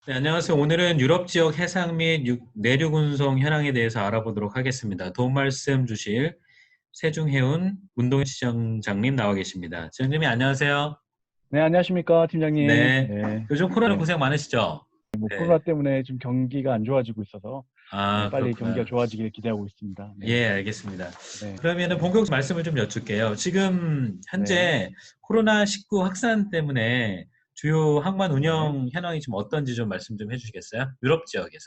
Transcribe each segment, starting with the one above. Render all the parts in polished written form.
네, 안녕하세요. 오늘은 유럽 지역 해상 및 내륙 운송 현황에 대해서 알아보도록 하겠습니다. 도움 말씀 주실 세중해운 운동시장장님 나와 계십니다. 지장님이 안녕하세요. 네, 안녕하십니까, 팀장님. 네. 네, 요즘 코로나 네. 고생 많으시죠? 뭐, 네. 코로나 때문에 좀 경기가 안 좋아지고 있어서, 네, 아, 빨리 경기가 그렇구나. 좋아지길 기대하고 있습니다. 네, 예, 알겠습니다. 네, 그러면은 본격 말씀을 좀 여쭐게요. 지금 네, 현재 코로나19 확산 때문에 주요 항만 네. 운영 현황이 좀 어떤지 좀 말씀 좀 해주시겠어요? 유럽 지역에서.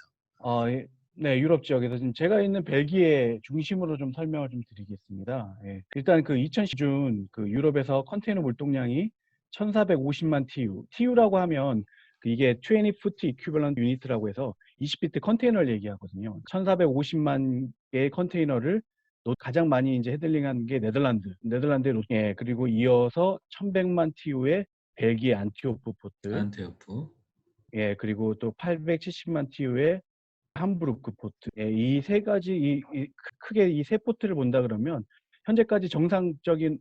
예, 네, 유럽 지역에서 지금 제가 있는 벨기에 중심으로 좀 설명을 좀 드리겠습니다. 예. 일단 그 2010 기준 그 유럽에서 컨테이너 물동량이 1,450만 TU라고 하면 이게 20 foot equivalent unit라고 해서 20피트 컨테이너를 얘기하거든요. 1,450만 개의 컨테이너를 가장 많이 이제 헤들링한 게 네덜란드의 예, 그리고 이어서 1,100만 TU의 벨기에 안티오프 포트, 안테오프. 예, 그리고 또 870만 TU의 함부르크 포트. 예, 이 세 가지 크게 이 세 포트를 본다 그러면 현재까지 정상적인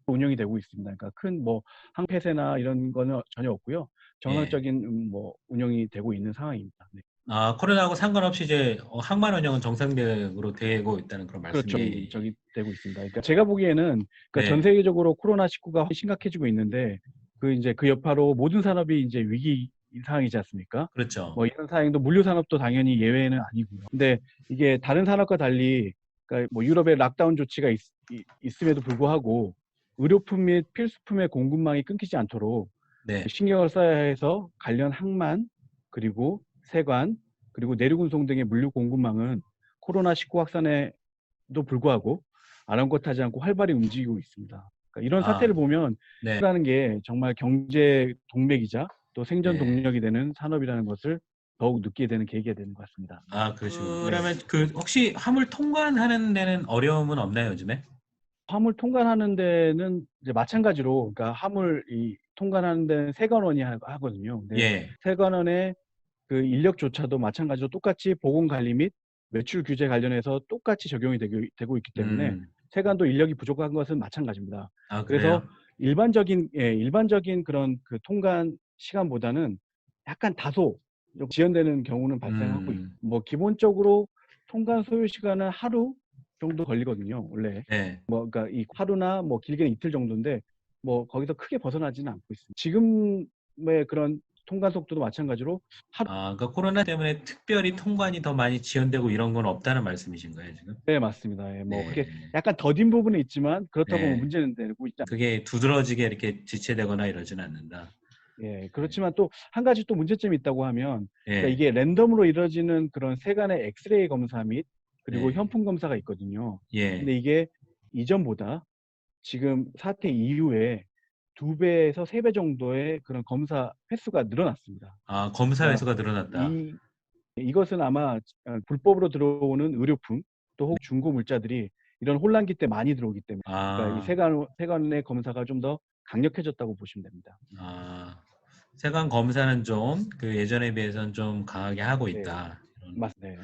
운영이 되고 있습니다. 그러니까 큰 뭐 항폐쇄나 이런 거는 전혀 없고요. 예. 정상적인 뭐 운영이 되고 있는 상황입니다. 네. 아, 코로나하고 상관없이 이제 항만 운영은 정상적으로 되고 있다는 그런 그렇죠. 말씀이. 저기 되고 있습니다. 그러니까 제가 보기에는 그러니까 전 네, 세계적으로 코로나19가 심각해지고 있는데 그 이제 그 여파로 모든 산업이 이제 위기 상황이지 않습니까? 그렇죠. 뭐 이런 상황도 물류 산업도 당연히 예외는 아니고요. 근데 이게 다른 산업과 달리 그러니까 뭐 유럽의 락다운 조치가 있음에도 불구하고 의료품 및 필수품의 공급망이 끊기지 않도록 네. 신경을 써야 해서 관련 항만 그리고 세관 그리고 내륙운송 등의 물류 공급망은 코로나19 확산에도 불구하고 아랑곳하지 않고 활발히 움직이고 있습니다. 그러니까 이런 사태를 아, 보면 네, 라는 게 정말 경제 동맥이자 또 생존 네. 동력이 되는 산업이라는 것을 더욱 느끼게 되는 계기가 되는 것 같습니다. 아, 그러시군요. 네. 그러면 그 혹시 화물 통관하는 데는 어려움은 없나요, 요즘에? 화물 통관하는 데는 이제 마찬가지로 그러니까 화물 통관하는 데는 세관원이 하거든요. 근데 예. 세관원의 그 인력조차도 마찬가지로 똑같이 보건 관리 및 매출 규제 관련해서 똑같이 적용이 되고 있기 때문에 음, 세관도 인력이 부족한 것은 마찬가지입니다. 아, 그래서 그래요? 일반적인 그런 그 통관 시간보다는 약간 다소 좀 지연되는 경우는 발생하고 있고, 음, 뭐 기본적으로 통관 소요 시간은 하루 정도 걸리거든요, 원래. 네. 뭐 그러니까 이 하루나 뭐 길게는 이틀 정도인데 뭐 거기서 크게 벗어나지는 않고 있습니다. 지금의 그런 통관 속도도 마찬가지로 아, 그러니까 코로나 때문에 특별히 통관이 더 많이 지연되고 이런 건 없다는 말씀이신 거예요, 지금? 네, 맞습니다. 예, 뭐 그렇게 네, 약간 더딘 부분은 있지만 그렇다고 뭐 네. 문제는 되고 있지 않습니다. 그게 두드러지게 이렇게 지체되거나 이러진 않는다. 예, 그렇지만 또 한 가지 또 문제점이 있다고 하면 그러니까 예, 이게 랜덤으로 이루어지는 그런 세간의 엑스레이 검사 및 그리고 네, 현풍 검사가 있거든요. 근데 예. 이게 이전보다 지금 사태 이후에 2배에서 3배 정도의 그런 검사 횟수가 늘어났습니다. 아, 검사 그러니까 횟수가 늘어났다. 이것은 아마 불법으로 들어오는 의료품 또 혹은 중고 물자들이 이런 혼란기 때 많이 들어오기 때문에 그러니까 이 아, 세관의 검사가 좀 더 강력해졌다고 보시면 됩니다. 아, 세관 검사는 좀 그 예전에 비해서는 좀 강하게 하고 네, 있다. 네.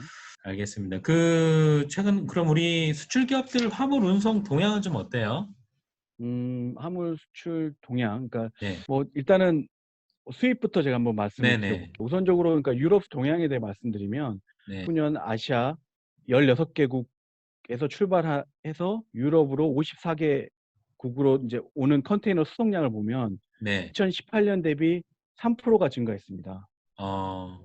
알겠습니다. 그 최근 그럼 우리 수출 기업들 화물 운송 동향은 좀 어때요? 화물 수출 동향, 그러니까 네, 뭐 일단은 수입부터 제가 한번 말씀을 네네, 드려볼게요. 우선적으로 그러니까 유럽 동향에 대해 말씀드리면 네, 19년 아시아 16개국에서 출발해서 유럽으로 54개국으로 이제 오는 컨테이너 수송량을 보면 네, 2018년 대비 3%가 증가했습니다. 어,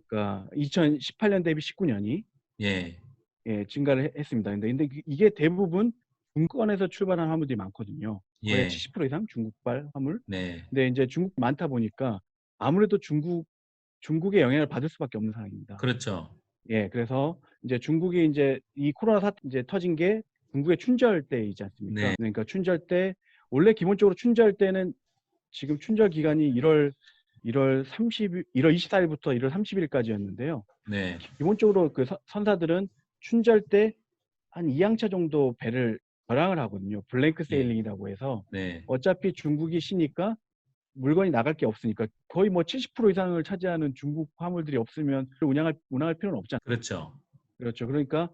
그러니까 2018년 대비 19년이 예, 증가를 했습니다. 근데 이게 대부분 중국권에서 출발한 화물들이 많거든요. 거의 예, 70% 이상 중국발 화물. 네, 근데 이제 중국 많다 보니까 아무래도 중국의 영향을 받을 수밖에 없는 상황입니다. 그렇죠. 예, 그래서 이제 중국이 이제 이 코로나 이제 터진 게 중국의 춘절 때이지 않습니까? 네, 그러니까 춘절 때 원래 기본적으로 춘절 때는 지금 춘절 기간이 1월 24일부터 1월 30일까지였는데요. 네, 기본적으로 그 선사들은 춘절 때 한 2항차 정도 배를 결항을 하거든요. 블랭크 예, 세일링이라고 해서 네, 어차피 중국이 쉬니까 물건이 나갈 게 없으니까 거의 뭐 70% 이상을 차지하는 중국 화물들이 없으면 운항할 필요는 없잖아요. 그렇죠. 그렇죠. 그러니까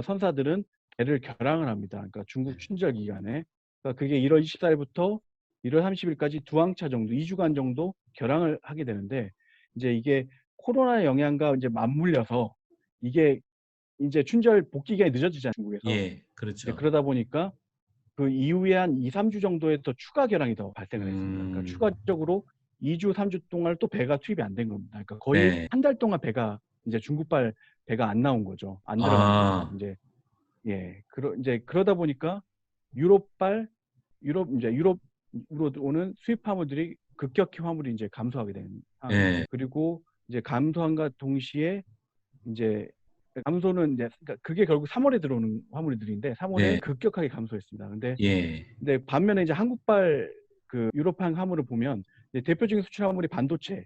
선사들은 배를 결항을 합니다. 그러니까 네, 중국 춘절 기간에. 그러니까 그게 1월 24일부터 1월 30일까지 두 항차 정도, 2주간 정도 결항을 하게 되는데 이제 이게 코로나 영향과 이제 맞물려서 이게 이제 춘절 복귀 기간이 늦어지잖아요, 중국에서. 예, 이제 그렇죠. 그러다 보니까 그 이후에 한 2-3주 정도에 더 추가 결항이 더 발생을 했습니다. 그러니까 음, 추가적으로 2주, 3주 동안 또 배가 투입이 안 된 겁니다. 그러니까 거의 네. 한 달 동안 배가 이제 중국발 배가 안 나온 거죠. 안 들어간 거죠. 아, 이제 예, 이제 그러다 보니까 유럽발 이제 유럽으로 오는 수입 화물들이 급격히 화물이 이제 감소하게 되는 상황입니다. 예, 그리고 이제 감소함과 동시에 이제 감소는 이제 그러니까 그게 결국 3월에 들어오는 화물들인데 3월에 네, 급격하게 감소했습니다. 예, 근데 반면에 이제 한국발 그 유럽판 화물을 보면 이제 대표적인 수출 화물이 반도체,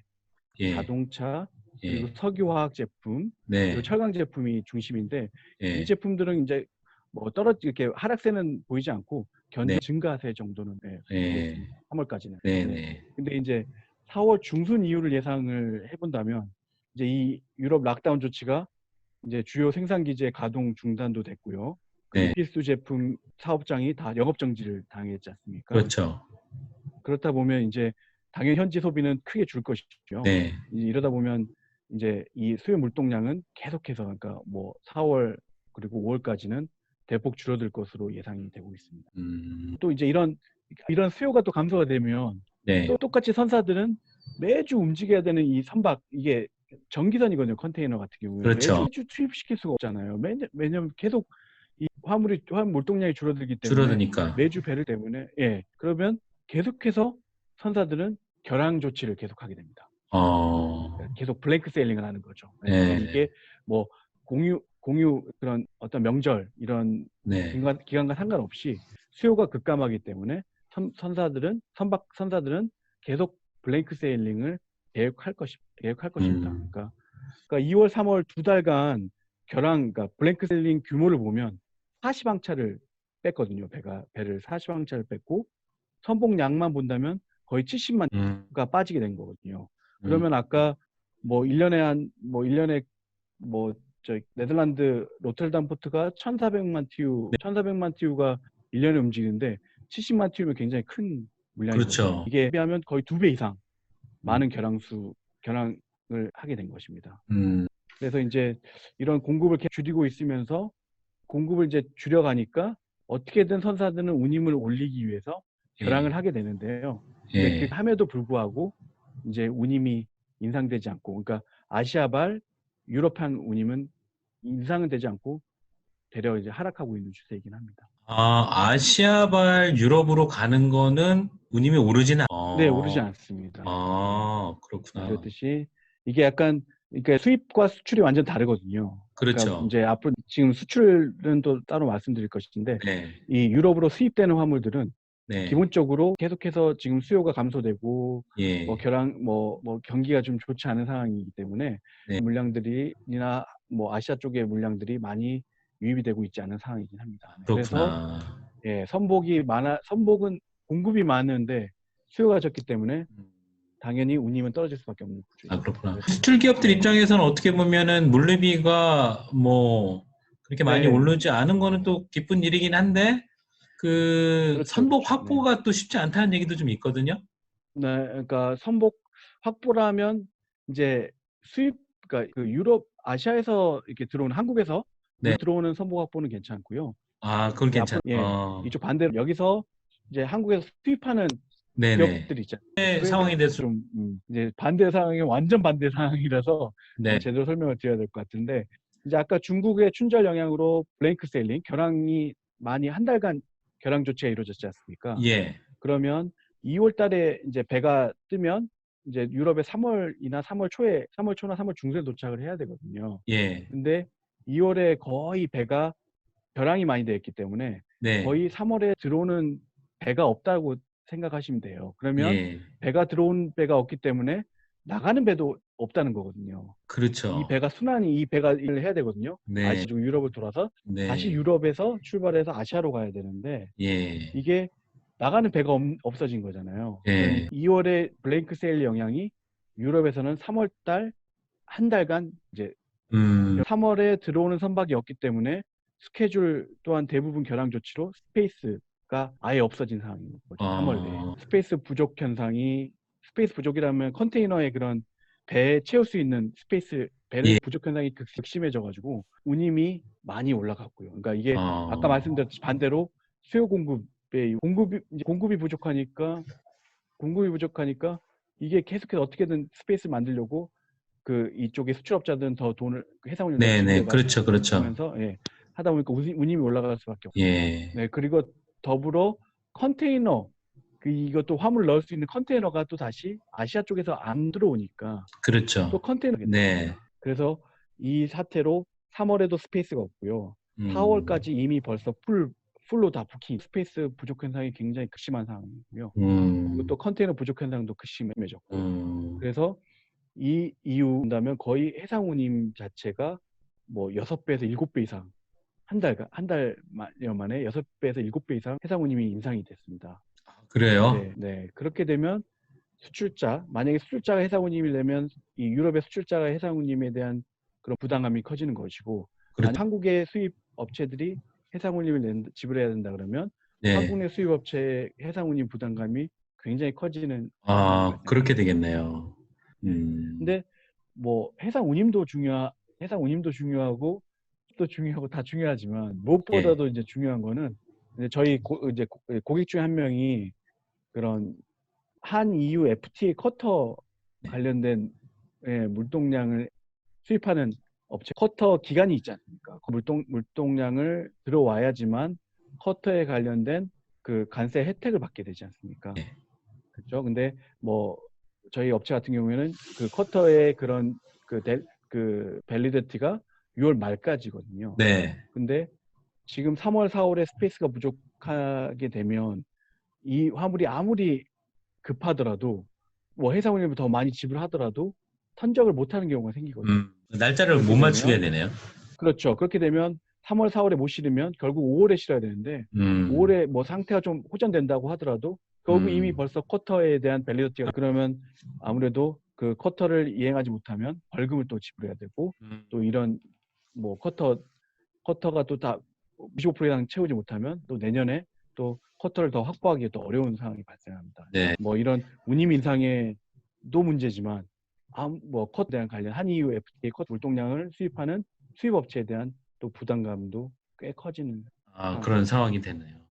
예, 자동차, 그리고 예, 석유화학 제품, 그리고 네, 철강 제품이 중심인데 이 예, 제품들은 이제 뭐 이렇게 하락세는 보이지 않고 네, 증가세 정도는 보이고 예, 있습니다. 3월까지는. 네, 네. 네, 근데 이제 4월 중순 이후를 예상을 해본다면 이제 이 유럽 락다운 조치가 이제 주요 생산 기지의 가동 중단도 됐고요. 그리고 네, 필수 제품 사업장이 다 영업 정지를 당했지 않습니까? 그렇죠. 그렇다 보면 이제 당연 현지 소비는 크게 줄 것이죠. 네, 이러다 보면 이제 이 수요 물동량은 계속해서 그러니까 뭐 4월 그리고 5월까지는 대폭 줄어들 것으로 예상이 되고 있습니다. 또 이제 이런 수요가 또 감소가 되면 네, 또 똑같이 선사들은 매주 움직여야 되는 이 선박 이게 전기선이거든요. 컨테이너 같은 경우에 그렇죠. 매주 투입시킬 수가 없잖아요. 왜냐면 계속 이 화물 물동량이 줄어들기 때문에 줄어드니까. 매주 배를 때문에 그러면 계속해서 선사들은 결항 조치를 계속하게 됩니다. 어, 계속 블랭크 세일링을 하는 거죠. 네, 이게 뭐 공유 그런 어떤 명절 이런 네, 기간과 상관없이 수요가 급감하기 때문에 선사들은 계속 블랭크 세일링을 계획할 것입니다. 음, 그러니까 2월, 3월 두 달간 그러니까 블랭크 세일링 규모를 보면 40항차를 뺐거든요. 배를 40항차를 뺐고 선봉량만 본다면 거의 70만 음, 가 빠지게 된 거거든요. 음, 그러면 아까 뭐 1년에 뭐 네덜란드 로텔담 포트가 1,400만 TU가 1년에 움직이는데 70만 TU면 굉장히 큰 물량이거든요. 그렇죠. 이게 비하면 거의 2배 이상 음, 많은 결항을 하게 된 것입니다. 음, 그래서 이제 이런 공급을 계속 줄이고 있으면서 공급을 이제 줄여가니까 어떻게든 선사들은 운임을 올리기 위해서 예, 결항을 하게 되는데요. 근데 그 예. 함에도 불구하고 이제 운임이 인상되지 않고, 그러니까 아시아발 유럽판 운임은 인상은 되지 않고 대려 이제 하락하고 있는 추세이긴 합니다. 아시아발 유럽으로 가는 거는 운임이 오르지는 네, 오르지 않습니다. 그렇구나. 말했듯이 이게 약간 그러니까 수입과 수출이 완전 다르거든요. 그러니까 그렇죠. 이제 앞으로 지금 수출은 또 따로 말씀드릴 것인데 네, 이 유럽으로 수입되는 화물들은 네, 기본적으로 계속해서 지금 수요가 감소되고 뭐 예, 뭐 경기가 좀 좋지 않은 상황이기 때문에 네, 물량들이나 뭐 아시아 쪽의 물량들이 많이 유입이 되고 있지 않은 상황이긴 합니다. 그래서 그렇구나. 선복은 공급이 많은데 수요가 적기 때문에 음, 당연히 운임은 떨어질 수밖에 없는 구조입니다. 그렇구나. 그래서 수출 기업들 네, 입장에서는 어떻게 보면은 물류비가 뭐 그렇게 많이 네, 오르지 않은 거는 또 기쁜 일이긴 한데 그 그렇죠, 선복 그렇죠. 네. 확보가 또 쉽지 않다는 얘기도 좀 있거든요. 네, 그러니까 선복 확보라면 이제 수입, 그러니까 그 유럽, 아시아에서 이렇게 들어오는 한국에서 네. 들어오는 선복 확보는 괜찮고요. 그건 이제 괜찮아. 앞으로 이쪽 반대로 여기서 이제 한국에서 수입하는 네네. 기업들이 있잖아요. 네, 그에 상황이 대해서 돼서 좀 이제 반대 상황이 완전 반대 상황이라서 네, 한번 제대로 설명을 드려야 될 것 같은데 이제 아까 중국의 춘절 영향으로 블랭크 세일링 결항이 많이 한 달간 결항 조치가 이루어졌지 않습니까? 예, 그러면 2월 달에 이제 배가 뜨면 이제 유럽에 3월 초나 3월 중순에 도착을 해야 되거든요. 예, 근데 2월에 거의 배가 벼랑이 많이 되어 있기 때문에 네, 거의 3월에 들어오는 배가 없다고 생각하시면 돼요. 그러면 예, 들어온 배가 없기 때문에 나가는 배도 없다는 거거든요. 그렇죠. 이 배가 일을 해야 되거든요. 네, 아시아 쪽 유럽을 돌아서 다시 네, 유럽에서 출발해서 아시아로 가야 되는데 예, 이게 나가는 배가 없어진 거잖아요. 그럼 예, 2월에 블랭크 세일 영향이 유럽에서는 3월 달 한 달간 이제 음, 3월에 들어오는 선박이 없기 때문에 스케줄 또한 대부분 결항 조치로 스페이스가 아예 없어진 상황인 거죠. 3월 내에. 어, 스페이스 부족이라면 컨테이너의 그런 배에 채울 수 있는 스페이스, 배를 예. 부족 현상이 극심해져가지고 운임이 많이 올라갔고요. 그러니까 이게 아까 어, 말씀드렸듯이 반대로 수요 공급에 공급이 부족하니까 이게 계속해서 어떻게든 스페이스 만들려고 그 이쪽에 수출업자들은 더 돈을 해상운임 더 네네. 그렇죠, 그렇죠. 지불하면서 예, 하다 보니까 운임이 올라갈 수밖에 없고. 예. 네, 그리고 더불어 컨테이너 이것도 화물 넣을 수 있는 컨테이너가 또 다시 아시아 쪽에서 안 들어오니까 또 그렇죠. 컨테이너가 네. 됐습니다. 그래서 이 사태로 3월에도 스페이스가 없고요. 음, 4월까지 이미 벌써 풀로 다 부킹, 스페이스 부족 현상이 굉장히 극심한 상황이고요. 그리고 또 음, 컨테이너 부족 현상도 극심해졌고. 음, 그래서 이 이유 본다면 거의 해상 운임 자체가 뭐 6배에서 7배 이상 한 달 만에 6배에서 7배 이상 해상 운임이 인상이 됐습니다. 그래요? 네, 네. 그렇게 되면 만약에 수출자가 해상운임이려면 이 유럽의 수출자가 해상운임에 대한 그런 부담감이 커지는 것이고, 만약 그렇죠. 한국의 수입 업체들이 해상운임을 지불해야 된다 그러면 한국 네. 내 수입 업체의 해상운임 부담감이 굉장히 커지는 상황이 아, 그렇게 발생합니다. 되겠네요. 네. 근데 뭐 해상운임도 중요하고 또 중요하고 다 중요하지만 예. 무엇보다도 이제 중요한 거는 이제 저희 고객 중에 한 명이 그런 한 EU FTA 커터 관련된 물동량을 수입하는 업체 커터 기간이 있지 않습니까? 그 물동량을 들어와야지만 커터에 관련된 그 관세 혜택을 받게 되지 않습니까? 예. 그렇죠? 근데 뭐 저희 업체 같은 경우에는 그 커터의 그런 그 밸리디티가 6월 말까지거든요. 네. 근데 지금 3월, 4월에 스페이스가 부족하게 되면 이 화물이 아무리 급하더라도 뭐 해상운임을 더 많이 지불하더라도 선적을 못하는 경우가 생기거든요. 날짜를 못 그렇게 맞추게 되면 되네요. 그렇죠. 그렇게 되면 3월, 4월에 못 실으면 결국 5월에 실어야 되는데 음, 5월에 뭐 상태가 좀 호전된다고 하더라도 결국 이미 음, 벌써 쿼터에 대한 밸리디티가 그러면 아무래도 그 쿼터를 이행하지 못하면 벌금을 또 지불해야 되고 음, 또 이런 뭐 쿼터가 또 다 25% 이상 채우지 못하면 또 내년에 또 쿼터를 더 확보하기 또 어려운 상황이 발생합니다. 네. 뭐 이런 운임 인상에도 문제지만 뭐 쿼터에 대한 관련 한EU FTA 쿼터 물동량을 수입하는 수입업체에 대한 또 부담감도 꽤 커지는 아, 그런 상황입니다. 상황이 되네요.